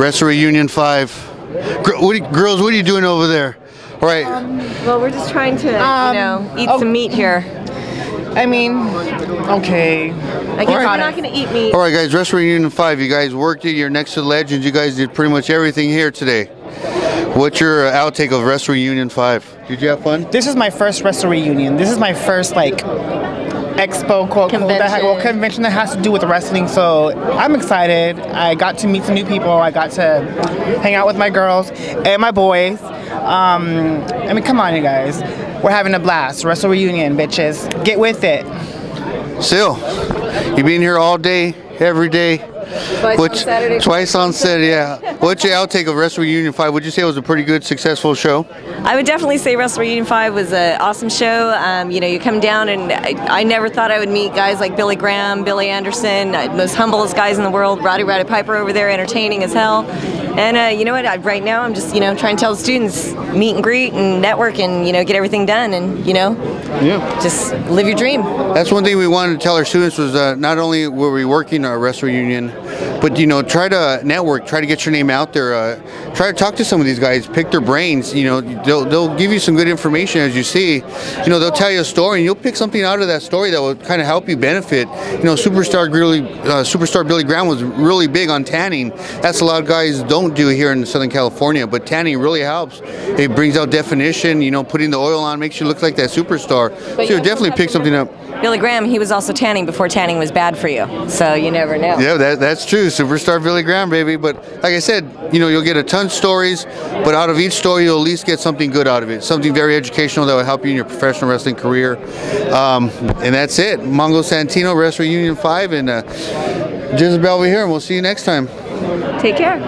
Wrestle Reunion 5. Girls, what are you doing over there? All right. Well, we're just trying to, eat some meat here. I mean, okay. I guess we're not going to eat meat. All right, guys, Wrestle Reunion 5. You guys worked it. You're next to the legends. You guys did pretty much everything here today. What's your outtake of Wrestle Reunion 5? Did you have fun? This is my first Wrestle Reunion. This is my first, expo, quote, convention that has to do with wrestling, so I'm excited. I got to meet some new people. I got to hang out with my girls and my boys. I mean, come on, you guys. We're having a blast. Wrestle Reunion, bitches. Get with it. Sil, you been here all day, every day? Twice on Saturday, yeah. What's your outtake of Wrestle Reunion 5? Would you say it was a pretty good, successful show? I would definitely say Wrestle Reunion 5 was an awesome show. You come down, and I never thought I would meet guys like Billy Graham, Billy Anderson, most humblest guys in the world, Roddy Piper over there, entertaining as hell. And you know what? Right now I'm just trying to tell the students, meet and greet and network and get everything done and just live your dream. That's one thing we wanted to tell our students was not only were we working our Wrestle Reunion, but try to network, try to get your name out there, try to talk to some of these guys, pick their brains. They'll give you some good information as you see. They'll tell you a story and you'll pick something out of that story that will kind of help you benefit. Superstar Billy Graham was really big on tanning. That's a lot of guys don't do here in Southern California, but tanning really helps. It brings out definition. Putting the oil on makes you look like that superstar. So you definitely pick something up. Billy Graham, he was also tanning before tanning was bad for you, so you never know. Yeah, that's true. Superstar Billy Graham, baby. But like I said, you'll get a ton of stories, but out of each story, you'll at least get something good out of it, something very educational that will help you in your professional wrestling career. And that's it. Mongo Santino, Wrestle Reunion 5, and Jezebel over here, and we'll see you next time. Take care.